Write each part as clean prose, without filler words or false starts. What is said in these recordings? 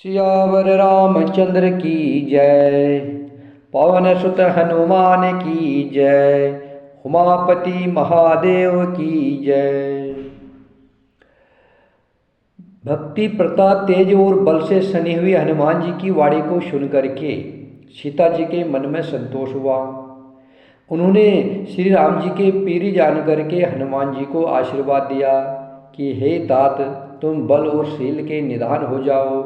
सियावर रामचंद्र की जय। पवन सुत हनुमान की जय। उमापति महादेव की जय। भक्ति प्रताप तेज और बल से सनी हुए हनुमान जी की वाणी को सुनकर के सीता जी के मन में संतोष हुआ। उन्होंने श्री राम जी के पीरी जान करके हनुमान जी को आशीर्वाद दिया कि हे तात, तुम बल और शील के निधान हो जाओ।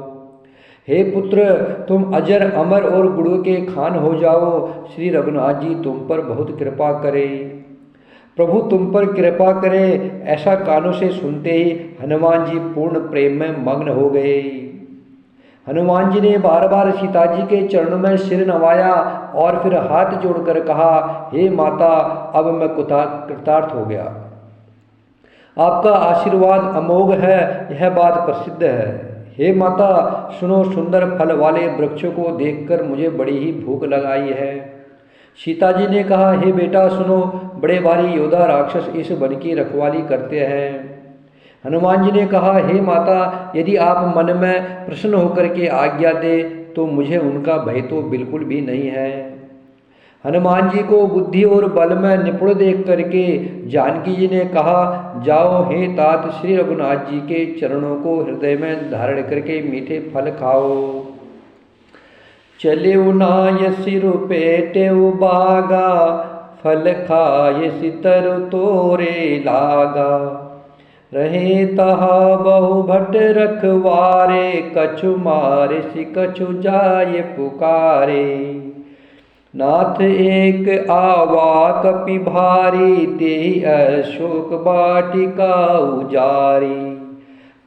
हे पुत्र, तुम अजर अमर और गुणों के खान हो जाओ। श्री रघुनाथ जी तुम पर बहुत कृपा करे, प्रभु तुम पर कृपा करे। ऐसा कानों से सुनते ही हनुमान जी पूर्ण प्रेम में मग्न हो गए। हनुमान जी ने बार बार सीता जी के चरणों में सिर नवाया और फिर हाथ जोड़कर कहा, हे माता, अब मैं कृतार्थ हो गया। आपका आशीर्वाद अमोघ है, यह बात प्रसिद्ध है। हे माता, सुनो, सुंदर फल वाले वृक्षों को देखकर मुझे बड़ी ही भूख लगाई है। सीता जी ने कहा, हे बेटा सुनो, बड़े भारी योद्धा राक्षस इस वन की रखवाली करते हैं। हनुमान जी ने कहा, हे माता, यदि आप मन में प्रसन्न होकर के आज्ञा दे तो मुझे उनका भय तो बिल्कुल भी नहीं है। हनुमान जी को बुद्धि और बल में निपुण देख करके जानकी जी ने कहा, जाओ हे तात, श्री रघुनाथ जी के चरणों को हृदय में धारण करके मीठे फल खाओ। चले नाय सिर पेटे बागा, फल खाए सितर तोरे लागा। रहे तहा बहु भट रखवारे, कछु मारे सि कछु जाय पुकारे। नाथ एक आवा कपि भारी, तेहि अशोक वाटिका उजारी।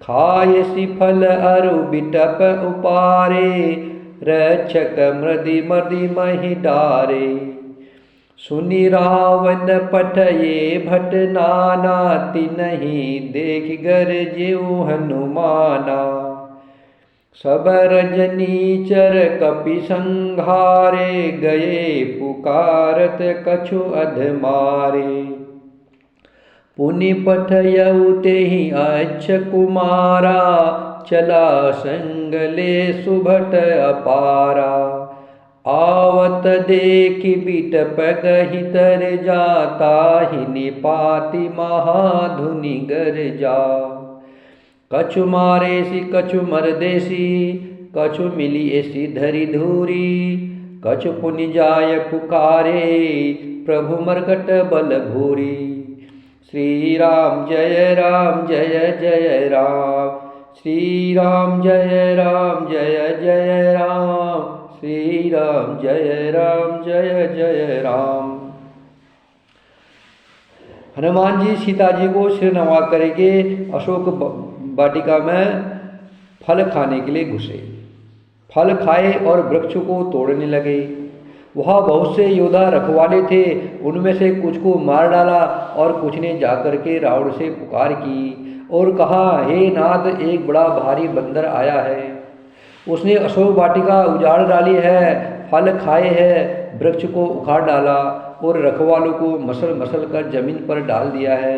खाय सि फल अरु बिटप उपारे, रक्षक मृदि मृदि महि डारे। सुनि रावण पठये भट नाना, तिनहि देख गरजेउ हनुमाना। सब रजनीचर कपि संघारे, गए पुकारत कछु अधमारे। पुनि पठयउ तेहि अच्छ कुमारा, चला संग ले सुभट अपारा। आवत देखि बिटप गहि तर जाता, ही निपाति महाधुनि गरजा। कछु मारे सि कछु मरदेसी, कछु मिली ऐसी धरी धूरी। कछु पुनि जाय पुकारे, प्रभु मरकट बल भूरी। श्री राम जय राम जय जय राम, श्री राम जय राम जय जय राम, श्री राम जय राम जय जय राम। हनुमान जी सीता जी को सिर नवा करके अशोक वाटिका में फल खाने के लिए घुसे। फल खाए और वृक्ष को तोड़ने लगे। वहाँ बहुत से योद्धा रखवाले थे, उनमें से कुछ को मार डाला और कुछ ने जाकर के रावण से पुकार की और कहा, हे नाथ, एक बड़ा भारी बंदर आया है। उसने अशोक वाटिका उजाड़ डाली है, फल खाए हैं, वृक्ष को उखाड़ डाला और रखवालों को मसल मसल कर जमीन पर डाल दिया है।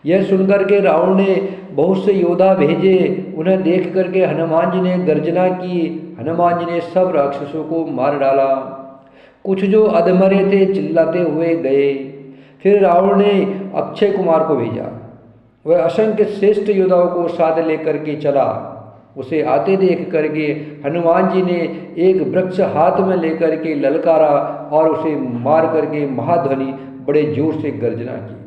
यह सुनकर के रावण ने बहुत से योद्धा भेजे। उन्हें देख करके हनुमान जी ने गर्जना की। हनुमान जी ने सब राक्षसों को मार डाला। कुछ जो अधमरे थे चिल्लाते हुए गए। फिर रावण ने अक्षय कुमार को भेजा। वह असंख्य श्रेष्ठ योद्धाओं को साथ लेकर के चला। उसे आते देख करके हनुमान जी ने एक वृक्ष हाथ में लेकर के ललकारा और उसे मार करके महाध्वनि बड़े जोर से गर्जना की।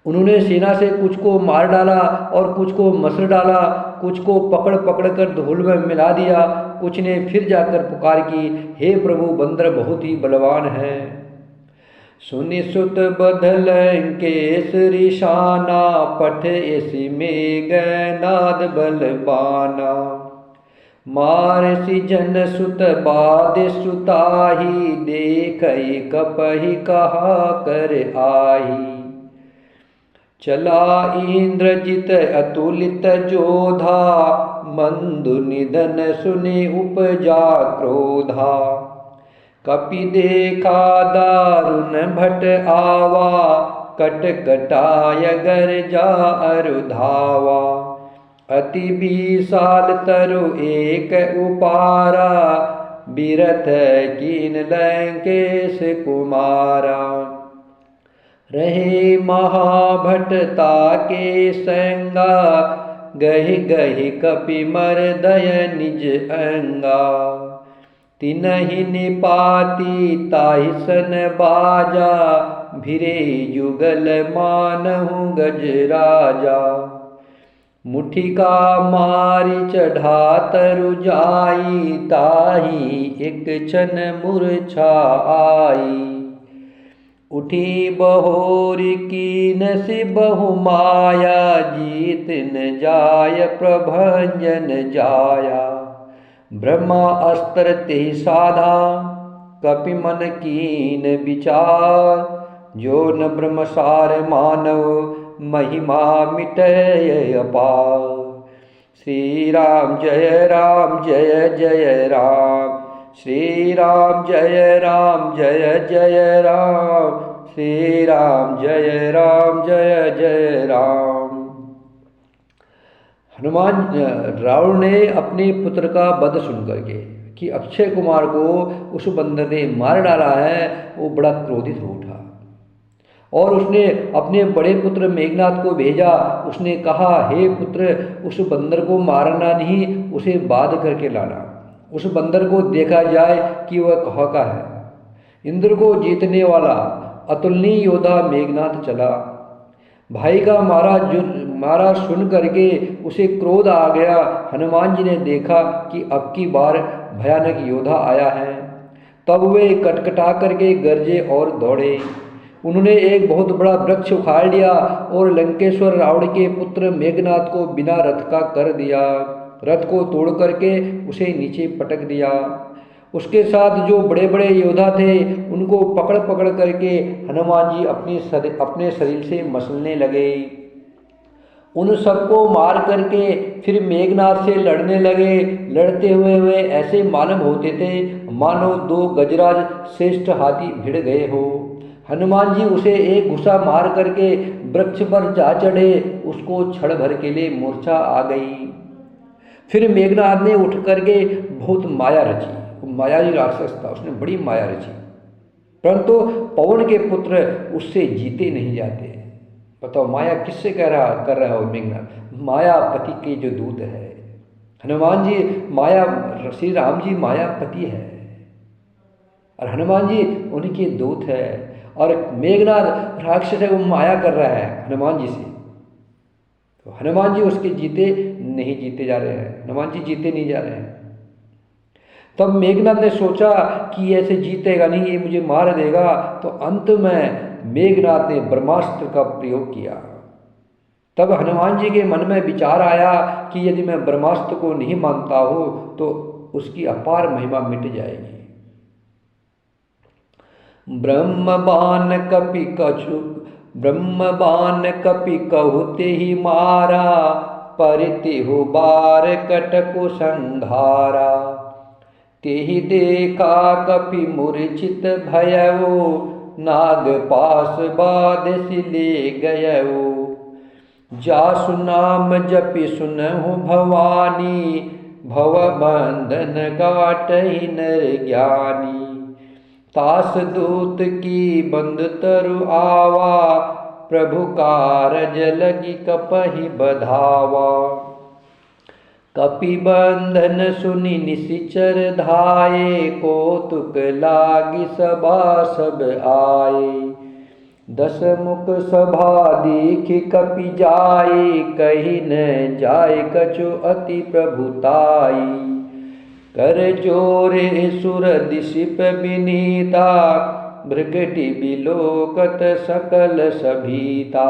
उन्होंने सेना से कुछ को मार डाला और कुछ को मसल डाला, कुछ को पकड़ पकड़ कर धूल में मिला दिया। कुछ ने फिर जाकर पुकार की, हे प्रभु, बंदर बहुत ही बलवान है। सुनि सुत बधल केसरी शाना, पठ ऐसी मेघ नाद बलबाना। मार सि जन सुत बाद सुताही, देखई कपहि कहा कर आही। चला इंद्रजित अतुलित जोधा, मंदु निधन सुनि उपजा क्रोधा। कपि देखा दारुण भट आवा, कट कटाय गरजा अरु धावा। अति विशाल तरु एक उपारा, बिरथ कीन लंकेश कुमारा। रहे महाभटता के संगा, गहि गहि कपि मर्दय निज अंगा। तिनहि निपाति ताहि सन बाजा, भिरे युगल मानहु गजराजा। मुठिका मारि चढ़ा तरु जाई, ताहि एक क्षण मूर्छा आई। उठी बहोरी कीन सि बहु माया, जीत न जाय प्रभंजन जाया। ब्रह्मा अस्त्र तेहि साधा, कपि मन कीन विचार। जो न ब्रह्मसार मानव, महिमा मिटय अपार। श्री राम जय जय राम, श्री राम जय जय राम, श्री राम जय जय राम। हनुमान रावण ने अपने पुत्र का वध सुन करके कि अक्षय कुमार को उस बंदर ने मार डाला है, वो बड़ा क्रोधित हो उठा और उसने अपने बड़े पुत्र मेघनाथ को भेजा। उसने कहा, हे पुत्र, उस बंदर को मारना नहीं, उसे बाध करके लाना। उस बंदर को देखा जाए कि वह कहाँ का है। इंद्र को जीतने वाला अतुलनीय योद्धा मेघनाथ चला। भाई का मारा सुन करके उसे क्रोध आ गया। हनुमान जी ने देखा कि अब की बार भयानक योद्धा आया है। तब वे कटकटा करके गरजे और दौड़े। उन्होंने एक बहुत बड़ा वृक्ष उखाड़ लिया और लंकेश्वर रावण के पुत्र मेघनाथ को बिना रथ का कर दिया। रथ को तोड़ करके उसे नीचे पटक दिया। उसके साथ जो बड़े बड़े योद्धा थे उनको पकड़ पकड़ करके हनुमान जी अपने शरीर से मसलने लगे। उन सबको मार करके फिर मेघनाथ से लड़ने लगे। लड़ते हुए वे ऐसे मालूम होते थे मानो दो गजराज श्रेष्ठ हाथी भिड़ गए हो। हनुमान जी उसे एक घुसा मार करके वृक्ष पर जा चढ़े। उसको क्षण भर के लिए मूर्छा आ गई। फिर मेघनाथ ने उठ करके बहुत माया रची। मायावी राक्षस था, उसने बड़ी माया रची, परंतु पवन के पुत्र उससे जीते नहीं जाते। बताओ माया किससे कर रहा हो मेघनाथ? मायापति के जो दूत है हनुमान जी, श्री राम जी मायापति है और हनुमान जी उनके दूत है। और मेघनाथ राक्षस है, वो माया कर रहा है हनुमान जी से। तो हनुमान जी उसके जीते जा रहे हैं। हनुमान जी जीते नहीं जा रहे हैं। तब मेघनाथ ने सोचा कि ऐसे जीतेगा नहीं, ये मुझे मार देगा। तो अंत में मेघनाथ ने ब्रह्मास्त्र का प्रयोग किया। तब हनुमान जी के मन में विचार आया कि यदि मैं ब्रह्मास्त्र को नहीं मानता हूं तो उसकी अपार महिमा मिट जाएगी। ब्रह्म बाण कपि कहुते ही मारा, परितिहु बार कटकु संघारा। तेहि देखा कपि मूर्छित भयउ, नाग पास बाधि ले गयउ। जासु नाम जपि सुनहु भवानी, भव बंधन काटहि नर ज्ञानी। तास दूत की बंद तरु आवा, प्रभु कारज लगी कपहि बधावा। कपि बंधन सुनि निशिचर धाये, कौतुक लागी सभा सब आए। दस मुख सभा देखि कपि जाए, कहि न जाय कछु अति प्रभुताई। कर जोरे सुर दिशिप विनीता, भृगटि बिलोकत सकल सभीता।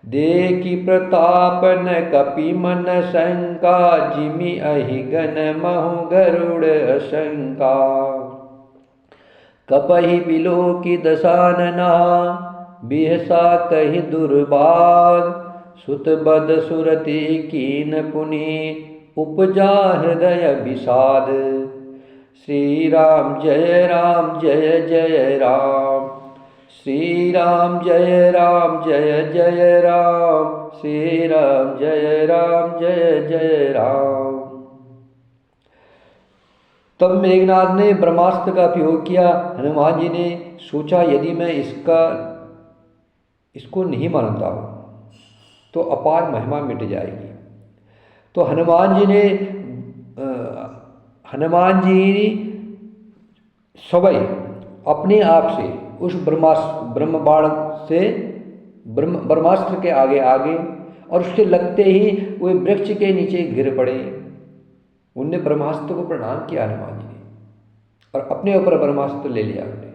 देखि प्रतापन कपि मन शंका, जिमि अहिगन महु गरुड़ शंका। कपहि बिलोकि दशानना, बिहसा कहि दुर्बाद। सुत बद सुरति कीन पुनि, उपजा हृदय विषाद। श्री राम जय जय राम, श्री राम जय राम, श्री राम जय जय राम। तब मेघनाद ने ब्रह्मास्त्र का प्रयोग किया। हनुमान जी ने सोचा यदि मैं इसको नहीं मानता हूँ तो अपार महिमा मिट जाएगी। तो हनुमान जी स्वयं अपने आप से उस ब्रह्मास्त्र के आगे और उसके लगते ही वे वृक्ष के नीचे गिर पड़े। उनने ब्रह्मास्त्र को प्रणाम किया हनुमान जी ने और अपने ऊपर ब्रह्मास्त्र ले लिया उन्होंने।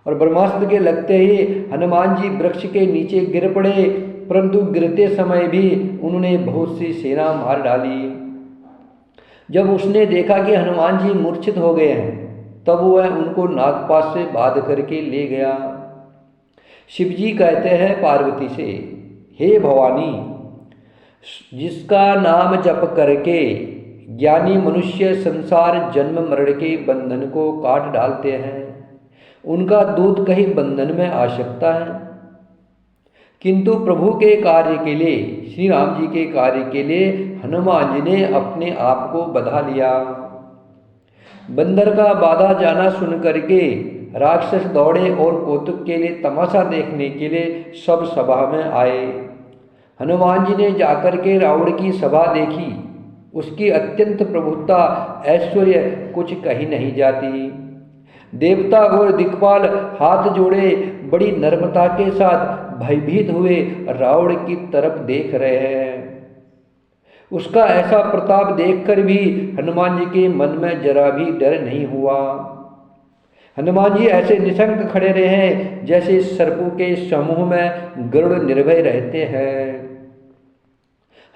और ब्रह्मास्त्र के लगते ही हनुमान जी वृक्ष के नीचे गिर पड़े, परंतु गिरते समय भी उन्होंने बहुत सी सेना मार डाली। जब उसने देखा कि हनुमान जी मूर्छित हो गए हैं, तब वह उनको नागपाश से बांध करके ले गया। शिवजी कहते हैं पार्वती से, हे भवानी, जिसका नाम जप करके ज्ञानी मनुष्य संसार जन्म मरण के बंधन को काट डालते हैं, उनका दूत कहीं बंधन में आ सकता है? किंतु प्रभु के कार्य के लिए, श्री राम जी के कार्य के लिए हनुमान जी ने अपने आप को बधा लिया। बंदर का बाधा जाना सुन करके राक्षस दौड़े और कौतुक के लिए, तमाशा देखने के लिए सब सभा में आए। हनुमान जी ने जाकर के रावण की सभा देखी। उसकी अत्यंत प्रभुता, ऐश्वर्य कुछ कही नहीं जाती। देवता और दिक्पाल हाथ जोड़े बड़ी नम्रता के साथ भयभीत हुए रावण की तरफ देख रहे हैं। उसका ऐसा प्रताप देखकर भी हनुमान जी के मन में जरा भी डर नहीं हुआ। हनुमान जी ऐसे निशंक खड़े रहे जैसे सर्पों के समूह में गरुड़ निर्भय रहते हैं।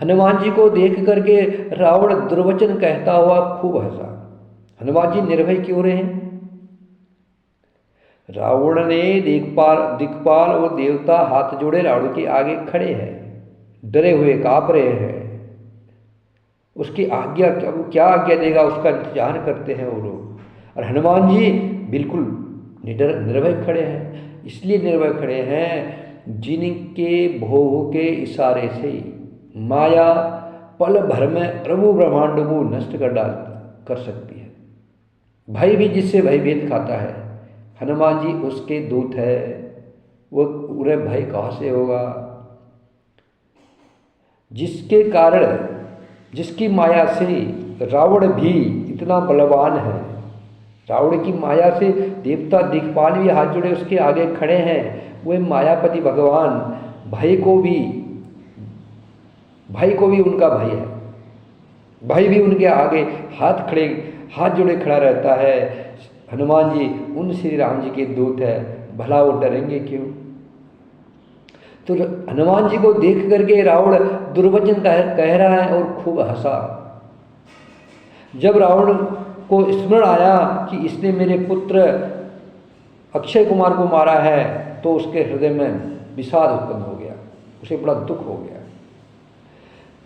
हनुमान जी को देख करके रावण दुर्वचन कहता हुआ खूब हंसा। हनुमान जी निर्भय क्यों रहे? रावण ने दिक्पाल और देवता हाथ जोड़े रावण के आगे खड़े हैं, डरे हुए कांप रहे हैं। उसकी आज्ञा क्या आज्ञा देगा उसका इंतजार करते हैं वो लोग। और हनुमान जी बिल्कुल निर्भय खड़े हैं। इसलिए निर्भय खड़े हैं जिनके भोग के इशारे से माया पल भर में प्रभु ब्रह्मांड को नष्ट कर सकती है। भय भी जिससे भयभीत खाता है, हनुमान जी उसके दूत है। वो पूरे भय कहाँ से होगा? जिसके कारण, जिसकी माया से रावण भी इतना बलवान है। रावण की माया से देवता दिक्पाल भी हाथ जोड़े उसके आगे खड़े हैं। वे मायापति भगवान भय को भी उनका भय है। भय भी उनके आगे हाथ जोड़े खड़ा रहता है। हनुमान जी उन श्री राम जी के दूत है, भला वो डरेंगे क्यों? तो हनुमान जी को देख करके रावण दुर्वचन कह रहा है और खूब हंसा। जब रावण को स्मरण आया कि इसने मेरे पुत्र अक्षय कुमार को मारा है, तो उसके हृदय में विषाद उत्पन्न हो गया, उसे बड़ा दुख हो गया।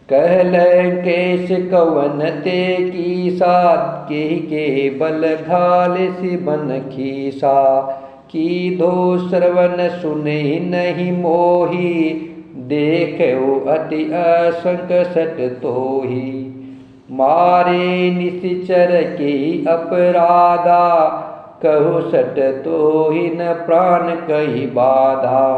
कह लंकेश कवन ते कीसा, के बल घाल सि बन खीसा, की दो श्रवण सुने नहीं मोही, देखो अति असंकट तोही, मारे निश्चर के अपराधा, कहो सट तोही न प्राण कही बाधा,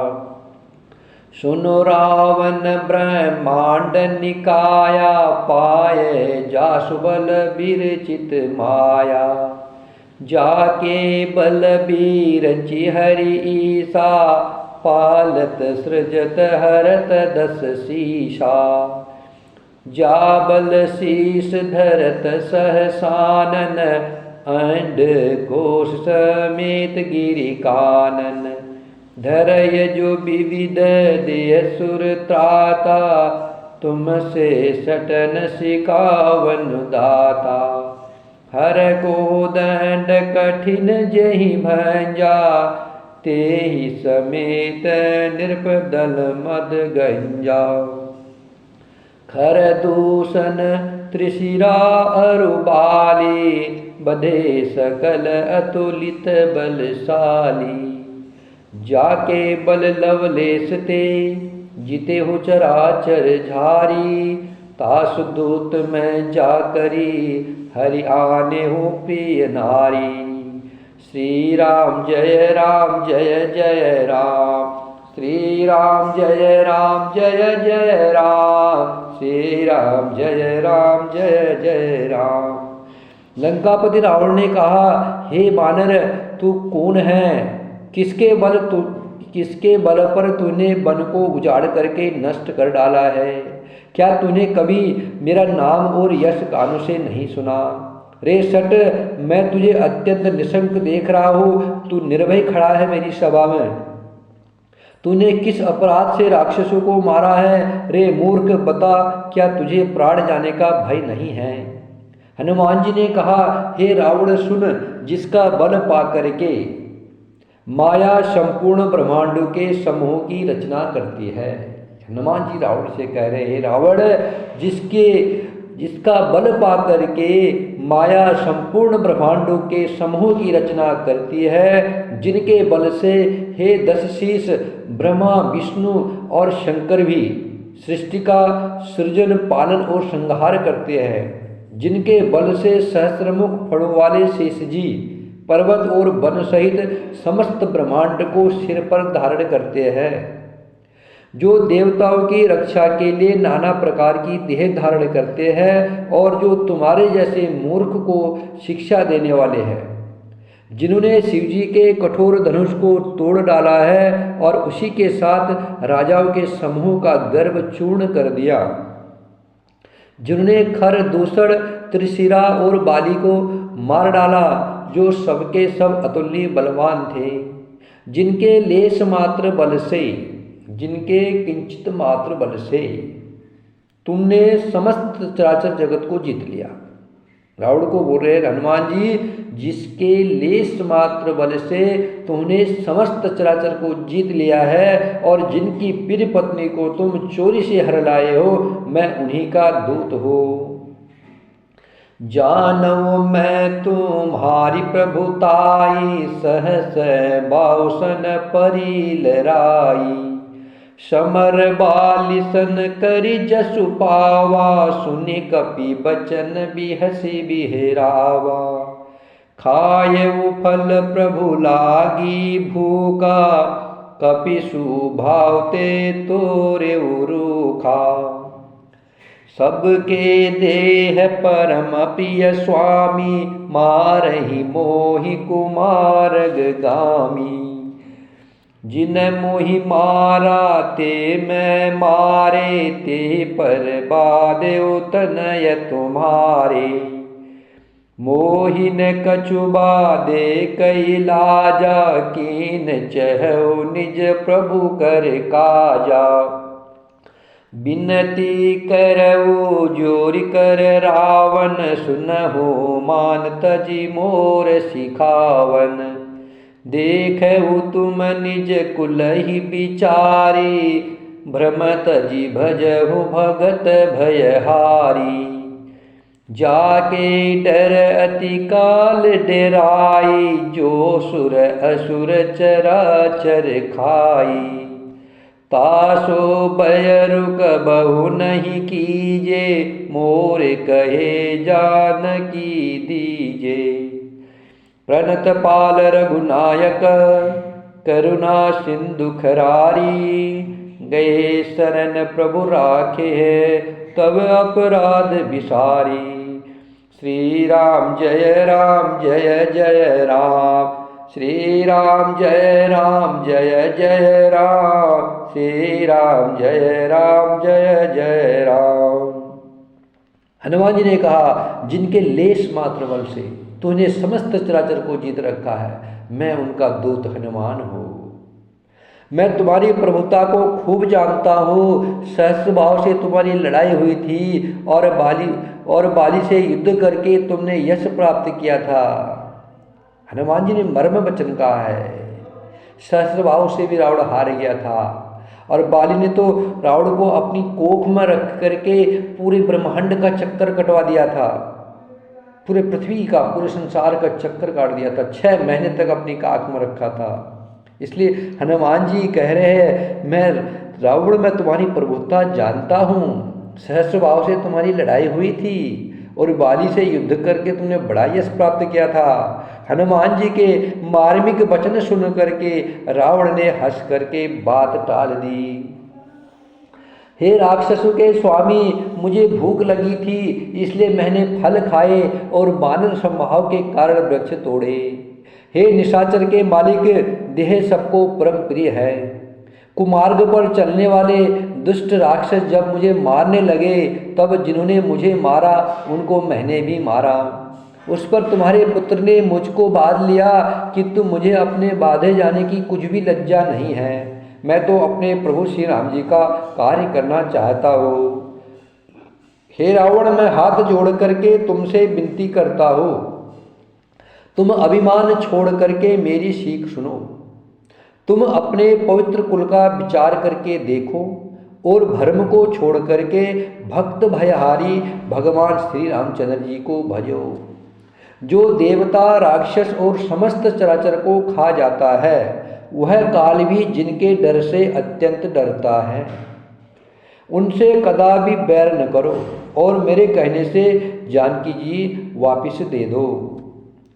सुनो रावण ब्रह्मांड निकाया, पाए जासु बल विरचित माया, जाके बलबीर चिहरि ईसा, पालत सृजत हरत दस शीशा, जा बल शीस धरत सहसानन, अंड कोश समेत गिरि कानन, धरय जो विविध देय सुर त्राता, तुमसे सटन सिकावन दाता, हर को दंड कठिन जहि भंजा, तेहि समेत नृपदल मद गंजा, खर दूषण त्रिशिरा अरुबाली, बधे सकल अतुलित बलशाली, जाके बल लवलेश ते, जीते हो चराचर झारी। तास दूत में जा करी, हरि आने हो प्रिय नारी। श्री राम जय जय राम, श्री राम जय जय राम, श्री राम जय राम। लंकापति रावण ने कहा, हे बानर, तू कौन है? किसके बल पर तूने वन को उजाड़ करके नष्ट कर डाला है? क्या तूने कभी मेरा नाम और यश कानों से नहीं सुना? रे सट, मैं तुझे अत्यंत निशंक देख रहा हूँ, तू निर्भय खड़ा है मेरी सभा में। तूने किस अपराध से राक्षसों को मारा है? रे मूर्ख, बता, क्या तुझे प्राण जाने का भय नहीं है? हनुमान जी ने कहा, हे रावण सुन, जिसका बल पा करके माया संपूर्ण ब्रह्मांडों के समूह की रचना करती है। हनुमान जी रावण से कह रहे, हे रावण, जिसका बल पा करके माया संपूर्ण ब्रह्मांडों के समूह की रचना करती है, जिनके बल से हे दस शीश ब्रह्मा विष्णु और शंकर भी सृष्टि का सृजन पालन और संहार करते हैं, जिनके बल से सहस्त्रमुख फणों वाले शेष जी पर्वत और वन सहित समस्त ब्रह्मांड को सिर पर धारण करते हैं, जो देवताओं की रक्षा के लिए नाना प्रकार की देह धारण करते हैं, और जो तुम्हारे जैसे मूर्ख को शिक्षा देने वाले हैं, जिन्होंने शिवजी के कठोर धनुष को तोड़ डाला है और उसी के साथ राजाओं के समूह का गर्भ चूर्ण कर दिया, जिन्होंने खर, दूसर, त्रिशिरा और बाली को मार डाला, जो सबके सब अतुलनीय बलवान थे, जिनके लेश मात्र बल से, जिनके किंचित मात्र बल से तुमने समस्त चराचर जगत को जीत लिया। रावण को बोल रहे हनुमान जी, जिसके लेश मात्र बल से तुमने समस्त चराचर को जीत लिया है और जिनकी प्रिय पत्नी को तुम चोरी से हर लाए हो, मैं उन्हीं का दूत हूँ। जानो मैं तुम्हारी प्रभुताई, सहस बाउसन परी लराई। समर बालिसन करि जसु पावा, सुनि कपि बचन बिहसि बिहरावा। खायउ फल प्रभु लागी भूखा, कपि सुभावते तोरे रूखा। सबके देह परम प्रिय स्वामी, मारहि मोहि कुमारग गामी। जिन मोहि मारा ते मैं मारे, ते पर बादेउ तनय तुम्हारे। मोहिन कछु बादे कई लाजा, कीन चहु निज प्रभु कर काजा। बिनती करऊ जोरि कर रावण, सुनहु मान तजि मोर सिखावन। देखहु तुम निज कुलहि बिचारी, भ्रम तजि भजहु भगत भयहारी। जाके डर अति काल डेराई, जो सुर असुर चराचर खाई। तासो भय रुक बहु नहीं कीजे, मोर कहे जानकी दीजे। प्रणत पाल रघुनायक, करुणा सिंधु खरारी। गए शरण प्रभु राखे है, तब अपराध विसारी। श्री राम जय जय राम, श्री राम जय जय राम, श्री राम जय जय राम। हनुमान जी ने कहा, जिनके लेश मात्र बल से तूने समस्त चराचर को जीत रखा है, मैं उनका दूत हनुमान हूँ। मैं तुम्हारी प्रभुता को खूब जानता हूँ। सहस्र भाव से तुम्हारी लड़ाई हुई थी और बाली से युद्ध करके तुमने यश प्राप्त किया था। हनुमान जी ने मर्म वचन कहा है। सहस्र भाव से भी रावण हार गया था और बाली ने तो रावण को अपनी कोख में रख करके पूरे ब्रह्मांड का चक्कर कटवा दिया था, पूरे पृथ्वी का, पूरे संसार का चक्कर काट दिया था। 6 महीने तक अपनी काख में रखा था। इसलिए हनुमान जी कह रहे हैं, मैं रावण में तुम्हारी प्रभुता जानता हूँ, सहस्र भाव से तुम्हारी लड़ाई हुई थी और बाली से युद्ध करके तुमने बड़ा यश प्राप्त किया था। हनुमान जी के मार्मिक वचन सुन करके रावण ने हंस करके बात टाल दी। हे राक्षसों के स्वामी, मुझे भूख लगी थी, इसलिए मैंने फल खाए और वानर स्वभाव के कारण वृक्ष तोड़े। हे निशाचर के मालिक, देह सबको परम प्रिय है। कुमार्ग पर चलने वाले दुष्ट राक्षस जब मुझे मारने लगे, तब जिन्होंने मुझे मारा उनको मैंने भी मारा। उस पर तुम्हारे पुत्र ने मुझको बांध लिया, किंतु मुझे अपने बांधे जाने की कुछ भी लज्जा नहीं है। मैं तो अपने प्रभु श्री राम जी का कार्य करना चाहता हूँ। हे रावण, मैं हाथ जोड़ करके तुमसे विनती करता हूँ, तुम अभिमान छोड़ करके मेरी सीख सुनो। तुम अपने पवित्र कुल का विचार करके देखो और भ्रम को छोड़ करके भक्त भयहारी भगवान श्री रामचंद्र जी को भजो। जो देवता, राक्षस और समस्त चराचर को खा जाता है, वह काल भी जिनके डर से अत्यंत डरता है। उनसे कदापि बैर न करो और मेरे कहने से जानकी जी वापिस दे दो।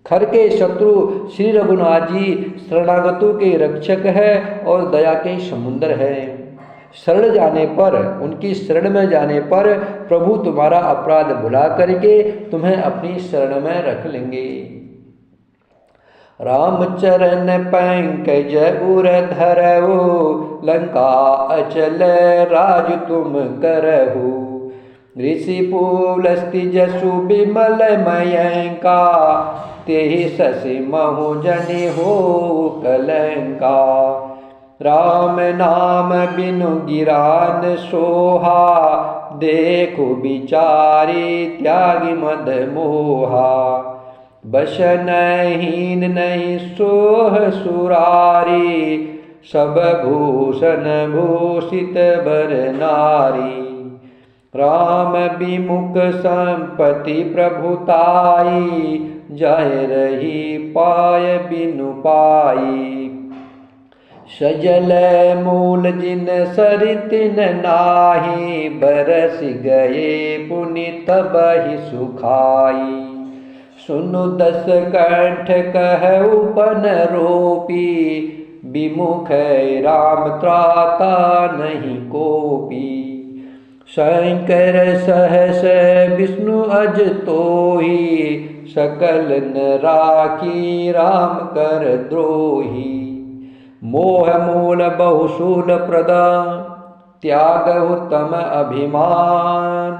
खर के शत्रु श्री रघुनाथ जी शरणागतों के रक्षक है और दया के समुद्र है। शरण जाने पर, उनकी शरण में जाने पर प्रभु तुम्हारा अपराध भुला करके तुम्हें अपनी शरण में रख लेंगे। रामचरण पंकज उर धरहु, लंका अचल राज तुम करहु। ऋषि पुलस्ति जसु विमल मयंका, तेहि शशि महु जनि हो कलंका। राम नाम बिनु गिरान सोहा, देखु बिचारी त्यागी मद मोहा। बशनहीन नहीं सोह सुरारी, सब भूषण भूषित बर नारी। राम विमुख संपत्ति प्रभुताई, जाय रही पाय बिनु पाई। सजल मूल जिन सरितिन नाही, बरस गए पुनि तबहि सुखाई। सुनु दस कंठ कहु पन रोपी, विमुख राम त्राता नहीं कोपी। शंकर सहस विष्णु अज तोही, सकल न राखी राम कर द्रोही। मोह मूल बहुशूल प्रदा, त्यागहु तम अभिमान।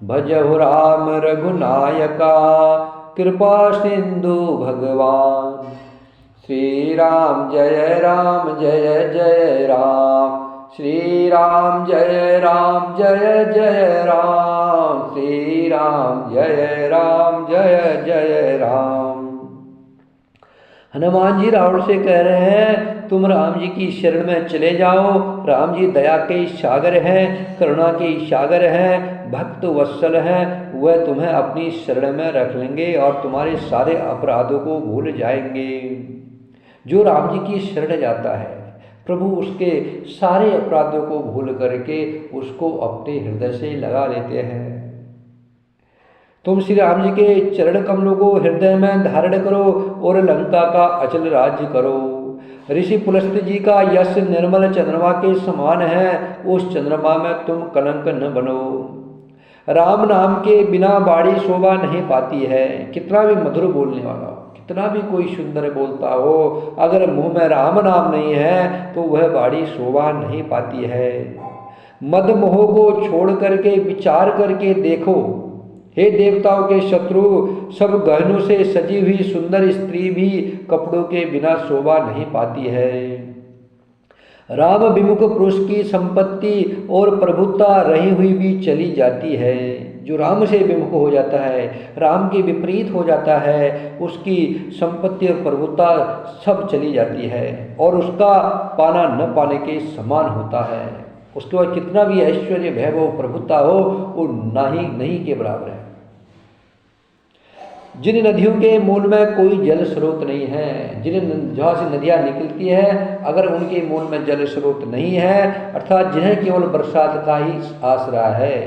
भजहु राम रघुनायका, कृपा सिंधु भगवान। श्री राम जय राम जय जय राम, श्री राम जय राम जय जय राम। श्री राम जय राम जय जय राम। हनुमान जी रावण से कह रहे हैं, तुम राम जी की शरण में चले जाओ। राम जी दया के सागर हैं, करुणा के सागर हैं, भक्त वत्सल हैं। वह तुम्हें अपनी शरण में रख लेंगे और तुम्हारे सारे अपराधों को भूल जाएंगे। जो राम जी की शरण जाता है, प्रभु उसके सारे अपराधों को भूल करके उसको अपने हृदय से लगा लेते हैं। तुम श्री राम जी के चरण कमलों को हृदय में धारण करो और लंका का अचल राज्य करो। ऋषि पुलस्त्य जी का यश निर्मल चंद्रमा के समान है, उस चंद्रमा में तुम कलंक न बनो। राम नाम के बिना बाड़ी शोभा नहीं पाती है। कितना भी मधुर बोलने वाला, कितना भी कोई सुंदर बोलता हो, अगर मुंह में राम नाम नहीं है तो वह बाड़ी शोभा नहीं पाती है। मद मोह को छोड़ करके विचार करके देखो, हे देवताओं के शत्रु, सब गहनों से सजी हुई सुंदर स्त्री भी कपड़ों के बिना शोभा नहीं पाती है। राम विमुख पुरुष की संपत्ति और प्रभुता रही हुई भी चली जाती है। जो राम से विमुख हो जाता है, राम के विपरीत हो जाता है, उसकी संपत्ति और प्रभुता सब चली जाती है और उसका पाना न पाने के समान होता है। उसके बाद कितना भी ऐश्वर्य वैभव प्रभुता हो, वो नहीं के बराबर है। जिन नदियों के मूल में कोई जल स्रोत नहीं है, जहाँ से नदियाँ निकलती है, अगर उनके मूल में जल स्रोत नहीं है, अर्थात जिन्हें केवल बरसात का ही आसरा है,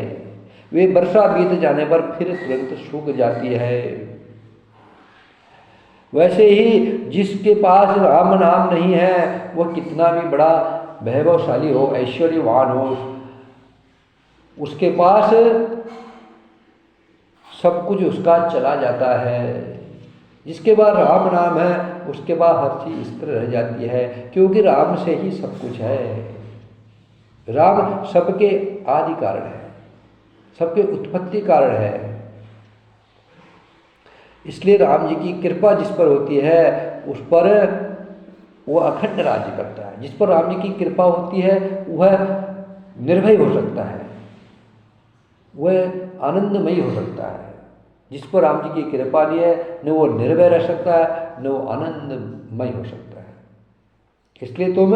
वे वर्षा बीत जाने पर फिर तुरंत सूख जाती है। वैसे ही जिसके पास राम नाम नहीं है, वह कितना भी बड़ा वैभवशाली हो, ऐश्वर्यवान हो, उसके पास सब कुछ उसका चला जाता है। जिसके पास राम नाम है, उसके पास हर चीज स्थिर रह जाती है, क्योंकि राम से ही सब कुछ है। राम सबके आदि कारण है, सबके उत्पत्ति कारण है। इसलिए राम जी की कृपा जिस पर होती है, उस पर वो अखंड राज्य करता है। जिस पर राम जी की कृपा होती है, वह निर्भय हो सकता है, वह आनंदमयी हो सकता है। जिस पर राम जी की कृपा नहीं है, न वो निर्भय रह सकता है, न वो आनंदमय हो सकता है। इसलिए तुम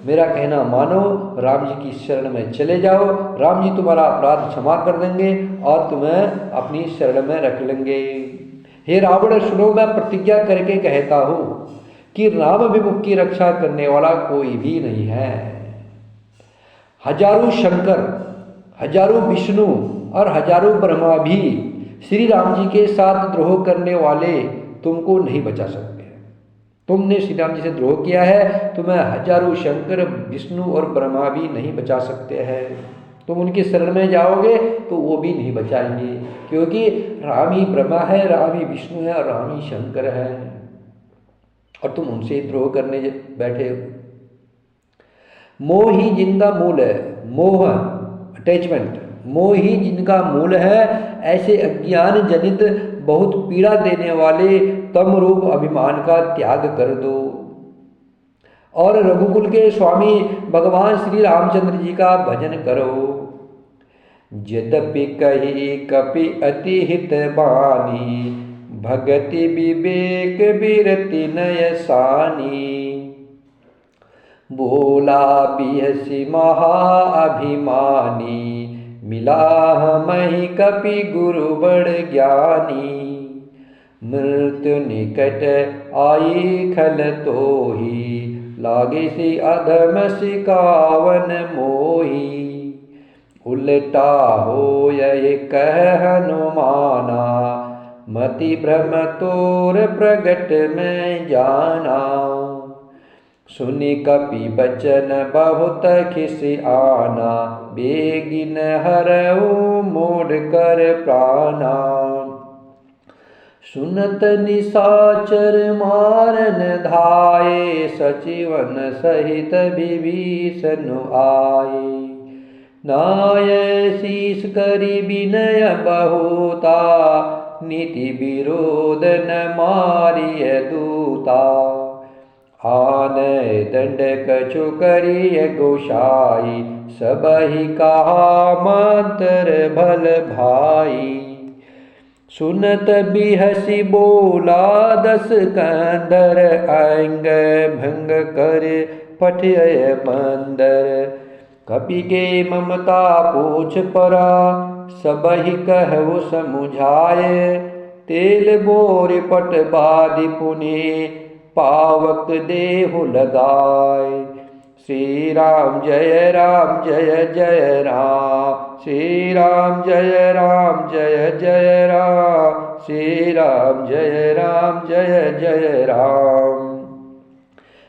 मेरा कहना मानो, राम जी की शरण में चले जाओ, राम जी तुम्हारा अपराध क्षमा कर देंगे और तुम्हें अपनी शरण में रख लेंगे। हे रावण सुनो, मैं प्रतिज्ञा करके कहता हूँ कि राम विमुख की रक्षा करने वाला कोई भी नहीं है। हजारों शंकर, हजारों विष्णु और हजारों ब्रह्मा भी श्री राम जी के साथ द्रोह करने वाले तुमको नहीं बचा सकते। तुमने श्री राम जी से द्रोह किया है, तुम्हें हजारों शंकर, विष्णु और ब्रह्मा भी नहीं बचा सकते हैं। तुम उनकी शरण में जाओगे तो वो भी नहीं बचाएंगे, क्योंकि राम ही ब्रह्मा है, राम ही विष्णु है और राम ही शंकर है, और तुम उनसे द्रोह करने बैठे हो। मोह ही जिनका मूल है, मोह अटैचमेंट, मोह ही जिनका मूल है, ऐसे अज्ञान जनित बहुत पीड़ा देने वाले तम रूप अभिमान का त्याग कर दो और रघुकुल के स्वामी भगवान श्री रामचंद्र जी का भजन करो। यद्यपि कही कपि अति हित बानी, भगति विवेक बिरति नय सानी। बोला बिहसी महा अभिमानी, मिला हमहि कपि गुरु बड़ ज्ञानी। मृत्यु निकट आई खल तोही, लागे से अधम सिकावन मोही। उल्टा हो यह कह हनुमाना, मति भ्रम तोर प्रगट में जाना। सुनि कपि बचन बहुत खिस आना, बेगिन हरऊ मोड़ कर प्राणा। सुनत निशाचर मारन धाये, सचिवन सहित विभीषण आए। नाय शीस करि विनय बहुता, नीति विरोध न मारिय दूता। आनय दंड कछु करिय गोसाई, सबहि कहा मंत्र भल भाई। सुनत बिहसी बोला दस कंदर, अंग भंग कर पठय बंदर। कपि के ममता पूछ परा, सबहि कहु समुझाए। तेल बोर पट बादि पुनि, पावक देहु लगाए। श्री राम जय जय राम, श्री राम जय जय राम, श्री राम जय जय राम।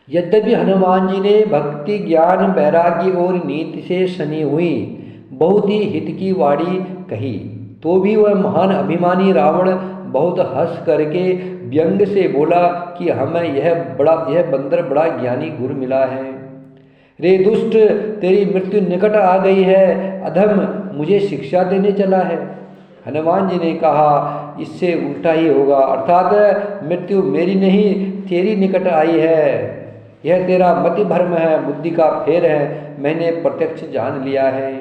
यद्यपि हनुमान जी ने भक्ति, ज्ञान, वैराग्य और नीति से सनी हुई बहुत ही हित की वाणी कही, तो भी वह महान अभिमानी रावण बहुत हंस करके व्यंग से बोला कि हमें यह बंदर बड़ा ज्ञानी गुरु मिला है। रे दुष्ट, तेरी मृत्यु निकट आ गई है, अधम मुझे शिक्षा देने चला है। हनुमान जी ने कहा इससे उल्टा ही होगा, अर्थात मृत्यु मेरी नहीं तेरी निकट आई है। यह तेरा मति भ्रम है, बुद्धि का फेर है, मैंने प्रत्यक्ष जान लिया है।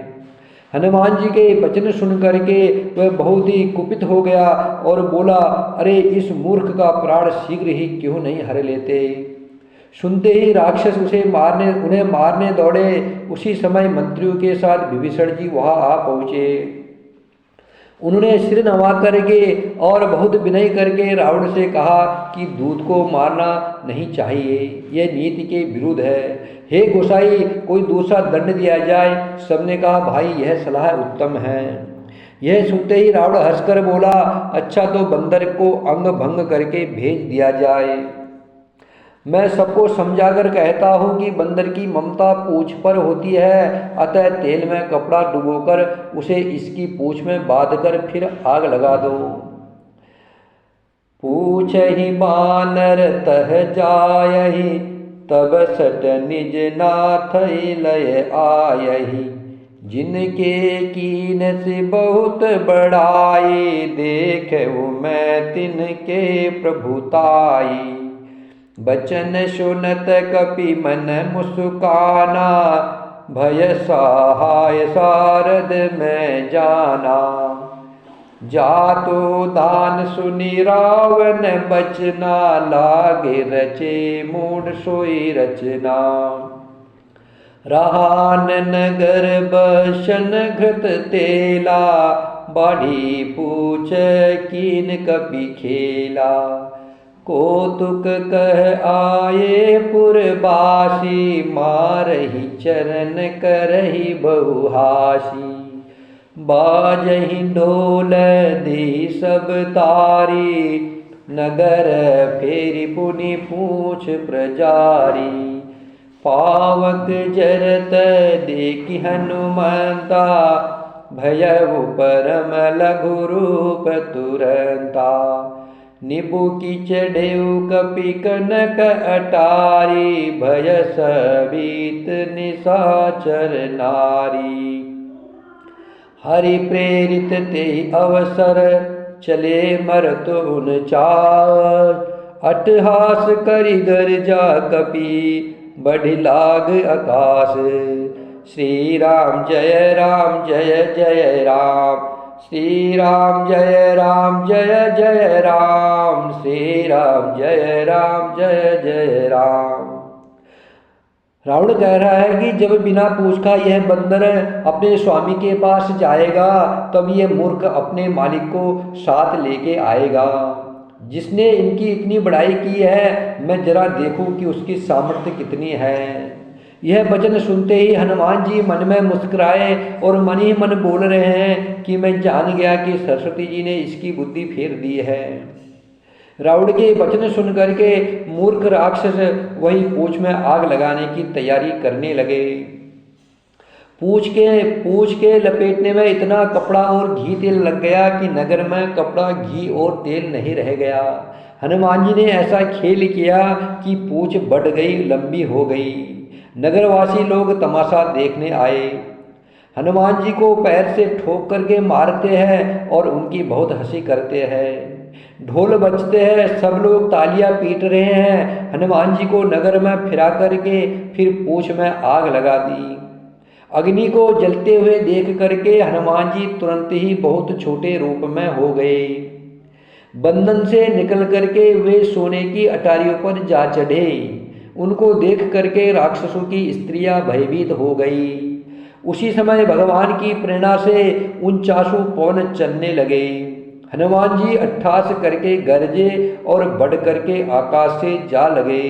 हनुमान जी के वचन सुन करके वह बहुत ही कुपित हो गया और बोला, अरे इस मूर्ख का प्राण शीघ्र ही क्यों नहीं हर लेते। सुनते ही राक्षस उन्हें मारने दौड़े। उसी समय मंत्रियों के साथ विभीषण जी वहां आ पहुंचे। उन्होंने सिर नवा करके और बहुत विनय करके रावण से कहा कि दूत को मारना नहीं चाहिए, यह नीति के विरुद्ध है। हे गोसाई, कोई दूसरा दंड दिया जाए। सबने कहा भाई यह सलाह उत्तम है। यह सुनते ही रावण हंसकर बोला, अच्छा तो बंदर को अंग भंग करके भेज दिया जाए। मैं सबको समझाकर कहता हूँ कि बंदर की ममता पूंछ पर होती है, अतः तेल में कपड़ा डुबोकर उसे इसकी पूंछ में बांधकर फिर आग लगा दो। पूछ ही बानर तह जायहि, तब सट निज नाथ लय आयहि। जिनके कीन से बहुत बड़ाई, देखो मैं तिनके प्रभुताई। बचन सुनत कपि मन मुस्काना, भय सहाय सारद में जाना। जातो दान सुनि रावण बचना, लागे रचे मूढ़ सोई रचना। रहान नगर बसन घृत तेला, बाढ़ी पूछ कीन कपि खेला। कौतुक कह आए पुरबासी, मारहि चरण करहि बहुहासी। बाजहि ढोल दी सब तारी, नगर फेरि पुनि पूछ प्रजारी। पावक जरत देखि हनुमंता, भयउ परम लघु रूप तुरंता। निबु की चढ़ेउ कपि कनक अटारी, भय सबीत निशाचर नारी। हरि प्रेरित ते अवसर, चले मरत उन चार। अट्टहास करि गर्जा कपि, बढ़ि लाग आकाश। श्री राम जय राम जय जय राम, श्री राम जय राम जय जय राम, श्री राम जय राम जय जय राम। रावण कह रहा है कि जब बिना पूछ का यह बंदर अपने स्वामी के पास जाएगा, तब यह मूर्ख अपने मालिक को साथ लेके आएगा। जिसने इनकी इतनी बड़ाई की है, मैं जरा देखूं कि उसकी सामर्थ्य कितनी है। यह वचन सुनते ही हनुमान जी मन में मुस्कुराए और मन ही मन बोल रहे हैं कि मैं जान गया कि सरस्वती जी ने इसकी बुद्धि फेर दी है। रावण के वचन सुन करके मूर्ख राक्षस वही पूंछ में आग लगाने की तैयारी करने लगे। पूंछ के लपेटने में इतना कपड़ा और घी तेल लग गया कि नगर में कपड़ा, घी और तेल नहीं रह गया। हनुमान जी ने ऐसा खेल किया कि पूंछ बढ़ गई, लंबी हो गई। नगरवासी लोग तमाशा देखने आए। हनुमान जी को पैर से ठोक करके मारते हैं और उनकी बहुत हंसी करते हैं। ढोल बजते हैं, सब लोग तालियां पीट रहे हैं। हनुमान जी को नगर में फिरा करके फिर पूंछ में आग लगा दी। अग्नि को जलते हुए देख करके हनुमान जी तुरंत ही बहुत छोटे रूप में हो गए। बंधन से निकल करके वे सोने की अटारियों पर जा चढ़े। उनको देख करके राक्षसों की स्त्रियां भयभीत हो गई। उसी समय भगवान की प्रेरणा से 49 पवन चलने लगे। हनुमान जी अट्ठास करके गरजे और बढ़ करके आकाश से जा लगे।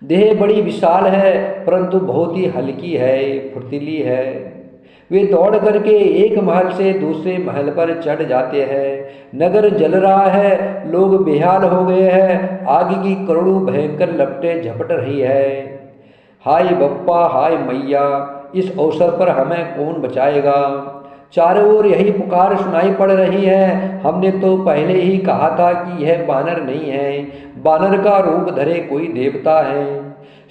देह बड़ी विशाल है, परंतु बहुत ही हल्की है, फुर्तीली है। वे दौड़ करके एक महल से दूसरे महल पर चढ़ जाते हैं। नगर जल रहा है, लोग बेहाल हो गए हैं। आग की करोड़ों भयंकर लपटें झपट रही है। हाय बप्पा, हाय मैया, इस अवसर पर हमें कौन बचाएगा। चारों ओर यही पुकार सुनाई पड़ रही है। हमने तो पहले ही कहा था कि यह बानर नहीं है, बानर का रूप धरे कोई देवता है।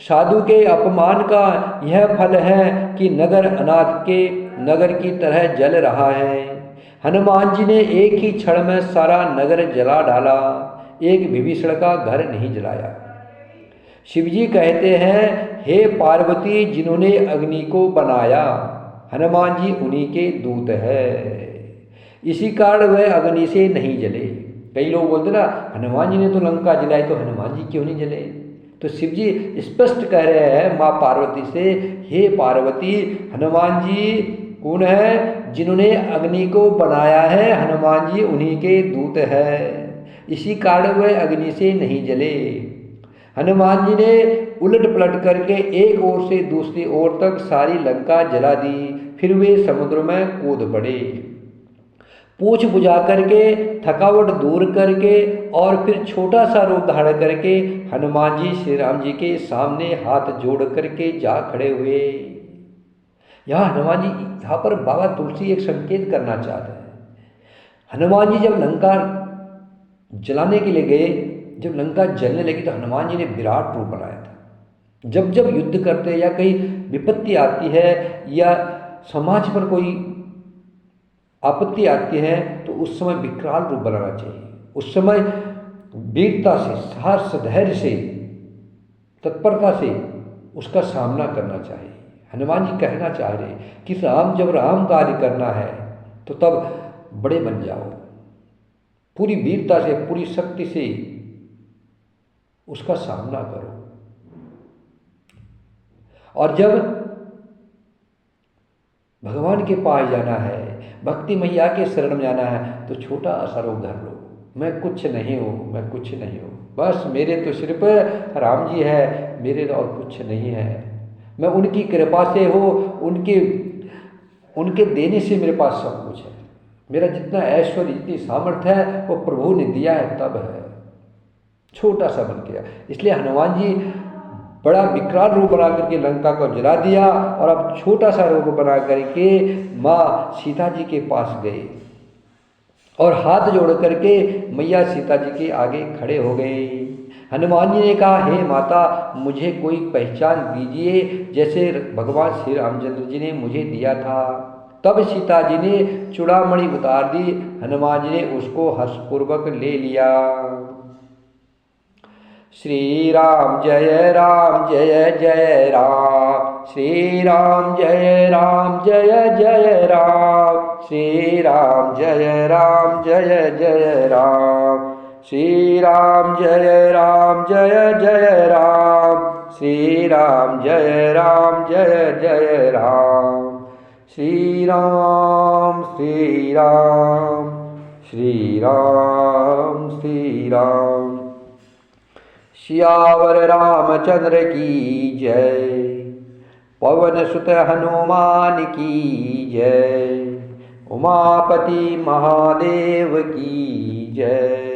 साधु के अपमान का यह फल है कि नगर अनाथ के नगर की तरह जल रहा है। हनुमान जी ने एक ही क्षण में सारा नगर जला डाला, एक विभीषण का घर नहीं जलाया। शिवजी कहते हैं, हे पार्वती, जिन्होंने अग्नि को बनाया, हनुमान जी उन्हीं के दूत है, इसी कारण वह अग्नि से नहीं जले। कई लोग बोलते ना, हनुमान जी ने तो लंका जलाई, तो हनुमान जी क्यों नहीं जले। तो शिव जी स्पष्ट कह रहे हैं माँ पार्वती से, हे पार्वती, हनुमान जी कौन है? जिन्होंने अग्नि को बनाया है, हनुमान जी उन्हीं के दूत है, इसी कारण वह अग्नि से नहीं जले। हनुमान जी ने उलट पलट करके एक ओर से दूसरी ओर तक सारी लंका जला दी। फिर वे समुद्र में कूद पड़े। पूछ बुझा करके, थकावट दूर करके और फिर छोटा सा रूप धारण करके हनुमान जी श्री राम जी के सामने हाथ जोड़ करके जा खड़े हुए। यहाँ हनुमान जी, यहाँ पर बाबा तुलसी एक संकेत करना चाहते हैं। हनुमान जी जब लंका जलाने के लिए गए, जब लंका जलने लगी तो हनुमान जी ने विराट रूप बनाया था। जब जब युद्ध करते या कहीं विपत्ति आती है या समाज पर कोई आपत्ति आती है तो उस समय विकराल रूप बनाना चाहिए। उस समय वीरता से, साहस, धैर्य से, तत्परता से उसका सामना करना चाहिए। हनुमान जी कहना चाह रहे कि जब राम कार्य करना है तो तब बड़े बन जाओ, पूरी वीरता से, पूरी शक्ति से उसका सामना करो। और जब भगवान के पास जाना है, भक्ति मैया के शरण में जाना है तो छोटा सा रूप धर लो। मैं कुछ नहीं हूँ, मैं कुछ नहीं हूँ, बस मेरे तो सिर्फ राम जी है, मेरे तो और कुछ नहीं है। मैं उनकी कृपा से हो, उनके देने से मेरे पास सब कुछ है। मेरा जितना ऐश्वर्य, जितनी सामर्थ्य है वो प्रभु ने दिया है, तब है। छोटा सा बन गया। इसलिए हनुमान जी बड़ा विकराल रूप बना करके लंका को जला दिया और अब छोटा सा रूप बना करके माँ सीता जी के पास गए और हाथ जोड़ करके मैया सीता जी के आगे खड़े हो गए। हनुमान जी ने कहा, हे माता, मुझे कोई पहचान दीजिए जैसे भगवान श्री रामचंद्र जी ने मुझे दिया था। तब सीता जी ने चूड़ामणि उतार दी। हनुमान जी ने उसको हर्षपूर्वक ले लिया। श्री राम जय राम जय जय राम, श्री राम जय राम जय जय राम, श्री राम जय राम जय जय राम, श्री राम जय राम जय जय राम, श्री राम जय राम जय जय राम, श्री राम श्री राम श्री राम श्री राम। सियावर रामचंद्र की जय, पवन सुत हनुमान की जय, उमापति महादेव की जय।